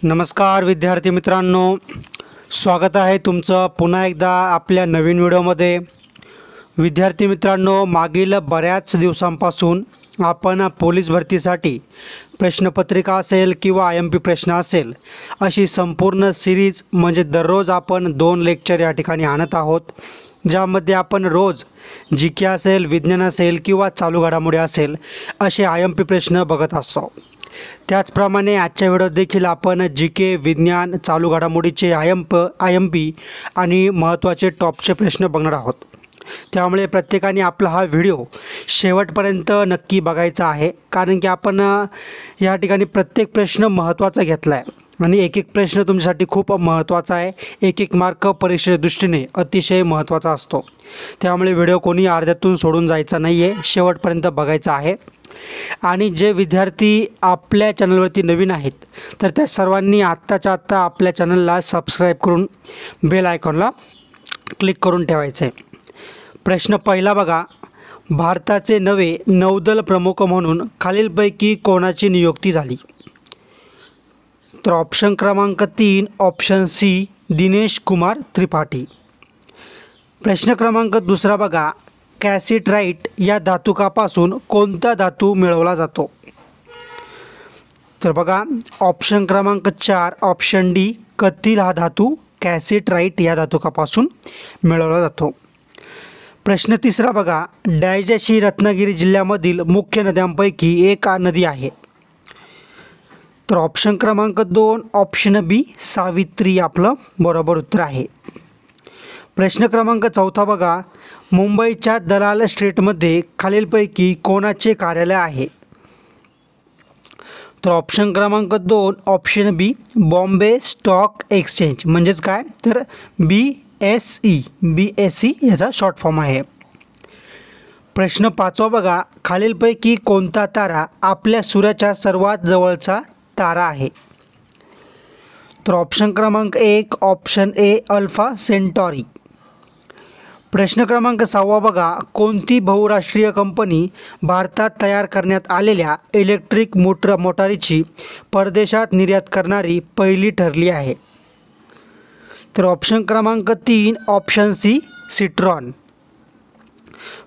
नमस्कार विद्यार्थी मित्रांनो, स्वागत आहे तुमचं पुन्हा एकदा आपल्या नवीन व्हिडिओमध्ये। विद्यार्थी मित्रांनो, मागील बऱ्याच दिवसांपासून आपण पोलीस भरतीसाठी प्रश्नपत्रिका असेल किंवा IMP प्रश्न असेल अशी संपूर्ण सिरीज म्हणजे दररोज आपण 2 लेक्चर या ठिकाणी आणत आहोत, ज्यामध्ये आपण रोज GK असेल, विज्ञान असेल किंवा चालू घडामोडी असेल असे IMP प्रश्न बघत असतो। त्याचप्रमाणे आजच्या व्हिडिओत देखील आपण GK, विज्ञान, चालू घडामोडीचे IMP आणि महत्त्वाचे टॉपचे प्रश्न बघणार आहोत। त्यामुळे प्रत्येकाने आपला हा व्हिडिओ शेवटपर्यंत नक्की बघायचा आहे, कारण की आपण या ठिकाणी प्रत्येक प्रश्न महत्त्वाचा घेतला आहे आणि एक एक प्रश्न तुमच्यासाठी खूप महत्त्वाचा आहे। एक एक मार्क परीक्षेच्या दृष्टीने अतिशय महत्त्वाचा असतो। त्यामुळे व्हिडिओ कोणी अर्ध्यातून सोडून जायचा नाही आहे, शेवटपर्यंत बघायचा आहे। आणि जे विद्यार्थी आपल्या चॅनलवरती नवीन आहेत तर त्या सर्वांनी आत्ताच्या आत्ता आपल्या चॅनलला सबस्क्राईब करून बेल आयकॉनला क्लिक करून ठेवायचं आहे। प्रश्न पहिला बघा, भारताचे नवे नौदल प्रमुख म्हणून खालीलपैकी कोणाची नियुक्ती झाली? तर ऑप्शन क्रमांक 3 ऑप्शन सी दिनेश कुमार त्रिपाठी। प्रश्न क्रमांक दुसरा बघा, कॅसिटराइट या धातुकापासून कोणता धातू मिळवला जातो? तर बघा ऑप्शन क्रमांक 4 ऑप्शन डी कथील हा धातू कॅसिटराइट या धातुकापासून मिळवला जातो। प्रश्न तिसरा बघा, डॅश ही रत्नागिरी जिल्ह्यामधील मुख्य नद्यांपैकी एक नदी आहे? तर ऑप्शन क्रमांक 2 ऑप्शन बी सावित्री आपलं बरोबर उत्तर आहे। प्रश्न क्रमांक चौथा बघा, मुंबईच्या दलाल स्ट्रीटमध्ये खालीलपैकी कोणाचे कार्यालय आहे? तर ऑप्शन क्रमांक 2 ऑप्शन बी बॉम्बे स्टॉक एक्सचेंज, म्हणजेच काय तर BSE याचा शॉर्ट फॉर्म आहे। प्रश्न पाचवा बघा, खालीलपैकी कोणता तारा आपल्या सूर्याच्या सर्वात जवळचा तारा आहे? तर ऑप्शन क्रमांक 1 ऑप्शन ए अल्फा सेंटॉरी। प्रश्न क्रमांक 6 बघा, कोणती बहुराष्ट्रीय कंपनी भारतात तयार करण्यात आलेल्या इलेक्ट्रिक मोटारीची परदेशात निर्यात करणारी पहिली ठरली आहे? तर ऑप्शन क्रमांक 3 ऑप्शन सी सिट्रॉन।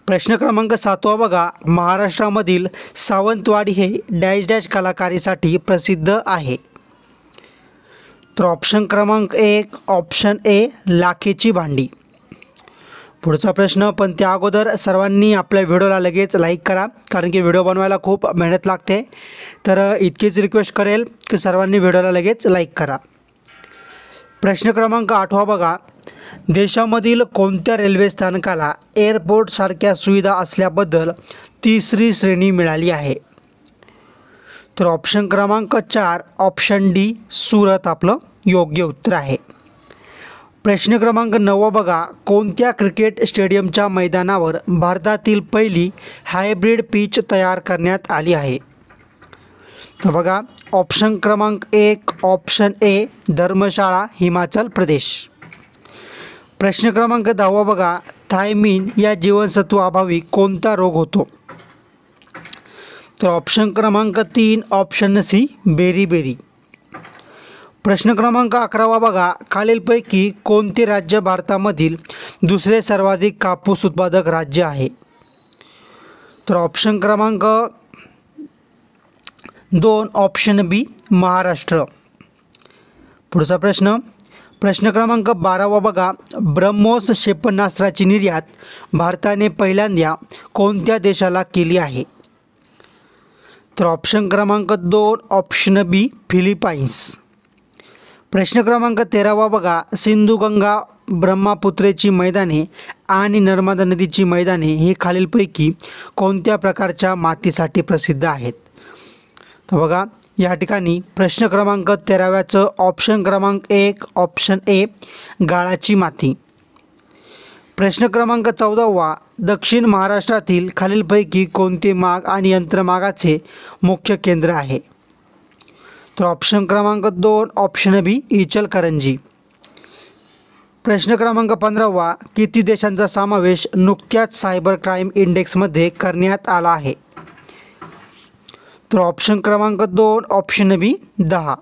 प्रश्न क्रमांक 7 बघा, महाराष्ट्रामधील सावंतवाडी हे डॅश कलाकारीसाठी प्रसिद्ध आहे? तर ऑप्शन क्रमांक 1 ऑप्शन ए लाखेची भांडी। पुढचा प्रश्न, पण त्या अगोदर सर्वांनी आपल्या व्हिडिओला लगेच लाईक करा, कारण की व्हिडिओ बनवायला खूप मेहनत लागते। तर इतकीच रिक्वेस्ट करेल की सर्वांनी व्हिडिओला लगेच लाईक करा। प्रश्न क्रमांक 8 बघा, देशामधील कोणत्या रेल्वे स्थानकाला एअरपोर्टसारख्या सुविधा असल्याबद्दल 3री श्रेणी मिळाली आहे? तर ऑप्शन क्रमांक 4 ऑप्शन डी सुरत आपलं योग्य उत्तर आहे। प्रश्न क्रमांक 9 बघा, कोणत्या क्रिकेट स्टेडियमच्या मैदानावर भारतातील पहिली हायब्रिड पिच तयार करण्यात आली आहे? तर बघा ऑप्शन क्रमांक 1 ऑप्शन ए धर्मशाळा हिमाचल प्रदेश। प्रश्न क्रमांक 10 बघा, थायमिन या जीवनसत्वाअभावी कोणता रोग होतो? तर ऑप्शन क्रमांक 3 ऑप्शन सी बेरी। प्रश्न क्रमांक 11 बघा, खालीलपैकी कोणते राज्य भारतामधील दुसरे सर्वाधिक कापूस उत्पादक राज्य आहे? तर ऑप्शन क्रमांक 2 ऑप्शन बी महाराष्ट्र। पुढचा प्रश्न क्रमांक 12 बघा, ब्रह्मोस क्षेपणास्त्राची निर्यात भारताने पहिल्यांदा कोणत्या देशाला केली आहे? तर ऑप्शन क्रमांक 2 ऑप्शन बी फिलिपाईन्स। प्रश्न क्रमांक 13 बघा, सिंधू गंगा ब्रह्मपुत्रेची मैदाने आणि नर्मदा नदीची मैदाने ही खालीलपैकी कोणत्या प्रकारच्या मातीसाठी प्रसिद्ध आहेत? तर बघा या ठिकाणी प्रश्न क्रमांक 13चं ऑप्शन क्रमांक 1 ऑप्शन ए गाळाची माती। प्रश्न क्रमांक 14 दक्षिण महाराष्ट्रातील खालीलपैकी कोणते माग आणि यंत्रमागाचे मुख्य केंद्र आहे? तर ऑप्शन क्रमांक 2 ऑप्शन बी इचलकरंजी। प्रश्न क्रमांक 15 किती देशांचा समावेश नुकत्याच सायबर क्राईम इंडेक्समध्ये करण्यात आला आहे? तर ऑप्शन क्रमांक 2 ऑप्शन बी 10।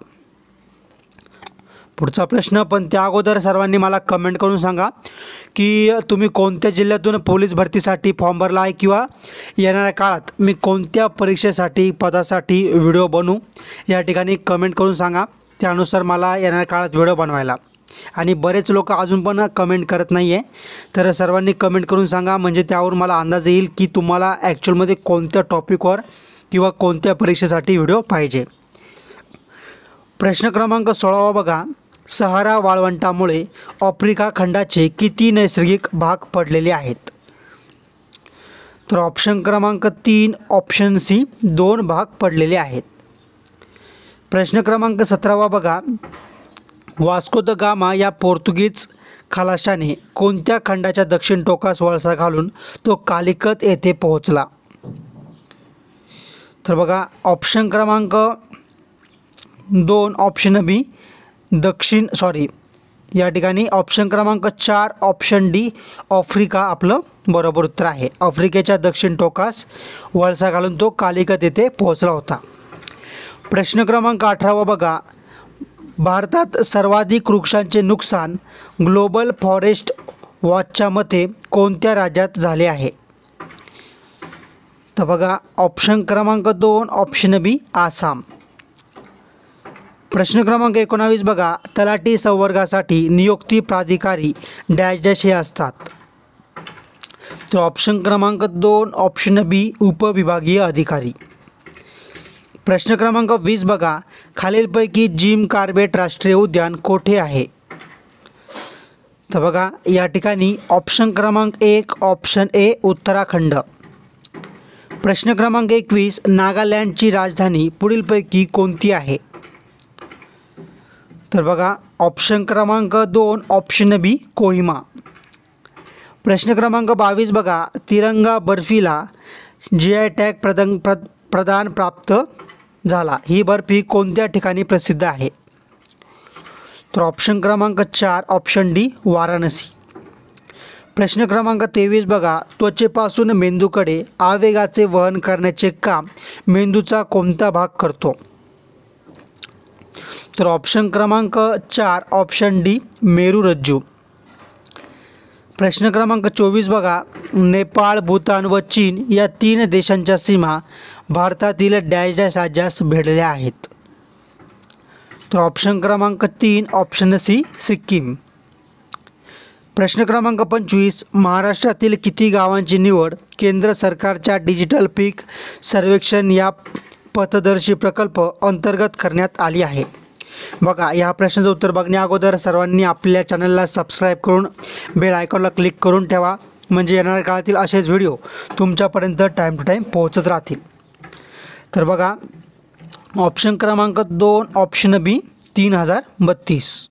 पुढचा प्रश्न, पण त्या अगोदर सर्वांनी मला कमेंट करून सांगा की तुम्ही कोणत्या जिल्ह्यातून पोलीस भरतीसाठी फॉर्म भरला आहे किंवा येणाऱ्या काळात मी कोणत्या परीक्षेसाठी पदासाठी व्हिडिओ बनवू या ठिकाणी कमेंट करून सांगा. त्यानुसार मला येणाऱ्या काळात व्हिडिओ बनवायला. आणि बरेच लोक अजून पण कमेंट करत नाही आहे, तर सर्वांनी कमेंट करून सांगा म्हणजे त्यावरून मला अंदाज येईल की तुम्हाला ॲक्च्युअलमध्ये कोणत्या टॉपिकवर किंवा कोणत्या परीक्षेसाठी व्हिडिओ पाहिजे. प्रश्न क्रमांक 16 बघा. सहारा वाळवंटामुळे आफ्रिका खंडाचे किती नैसर्गिक भाग पडलेले आहेत? तर ऑप्शन क्रमांक 3 ऑप्शन सी 2 भाग पडलेले आहेत. प्रश्न क्रमांक 17 बघा. वास्को द गामा या पोर्तुगीज खलाशाने कोणत्या खंडाच्या दक्षिण टोकास वळसा घालून तो कालिकत येथे पोहोचला? तर बघा ऑप्शन क्रमांक 2 ऑप्शन बी या ठिकाणी ऑप्शन क्रमांक 4 ऑप्शन डी आफ्रिका आपलं बरोबर उत्तर आहे. आफ्रिकेच्या दक्षिण टोकास वळसा घालून तो कालिकत येथे पोहोचला होता. प्रश्न क्रमांक 18 बघा. भारतात सर्वाधिक वृक्षांचे नुकसान ग्लोबल फॉरेस्ट वॉचच्या मते कोणत्या राज्यात झाले आहे? तर बघा ऑप्शन क्रमांक 2 ऑप्शन बी आसाम. प्रश्न क्रमांक 19 बघा. तलाठी संवर्गासाठी नियुक्ती प्राधिकारी डॅश डॅश हे असतात? तर ऑप्शन क्रमांक 2 ऑप्शन बी उपविभागीय अधिकारी. प्रश्न क्रमांक 20 बघा. खालीलपैकी जिम कार्बेट राष्ट्रीय उद्यान कोठे आहे? तर बघा या ठिकाणी ऑप्शन क्रमांक 1 ऑप्शन ए उत्तराखंड. प्रश्न क्रमांक 21. नागालँडची राजधानी पुढीलपैकी कोणती आहे? तर बघा ऑप्शन क्रमांक 2 ऑप्शन बी कोहिमा. प्रश्न क्रमांक 22 बघा. तिरंगा बर्फीला GI टॅग प्रदान प्राप्त झाला. ही बर्फी कोणत्या ठिकाणी प्रसिद्ध आहे? तर ऑप्शन क्रमांक 4 ऑप्शन डी वाराणसी. प्रश्न क्रमांक 23 बघा. त्वचेपासून मेंदूकडे आवेगाचे वहन करण्याचे काम मेंदूचा कोणता भाग करतो? तर ऑप्शन क्रमांक 4 ऑप्शन डी मेरुरज्जू. प्रश्न क्रमांक 24 बघा. नेपाळ, भूतान व चीन या 3 देशांच्या सीमा भारतातील डॅश डॅश राज्यास भिडलेल्या आहेत? तर ऑप्शन क्रमांक 3 ऑप्शन सी सिक्कीम. प्रश्न क्रमांक 25. महाराष्ट्रातील किती गावांची निवड केंद्र सरकारच्या डिजिटल पीक सर्वेक्षण या पथदर्शी प्रकल्प अंतर्गत करण्यात आली आहे? बघा या प्रश्नाचं उत्तर बघण्या अगोदर सर्वांनी आपल्या चॅनलला सबस्क्राईब करून बेल आयकॉनला क्लिक करून ठेवा म्हणजे येणाऱ्या काळातील असेच व्हिडिओ तुमच्यापर्यंत टाईम टू टाईम पोहोचत राहतील. तर बघा ऑप्शन क्रमांक 2 ऑप्शन बी 3032.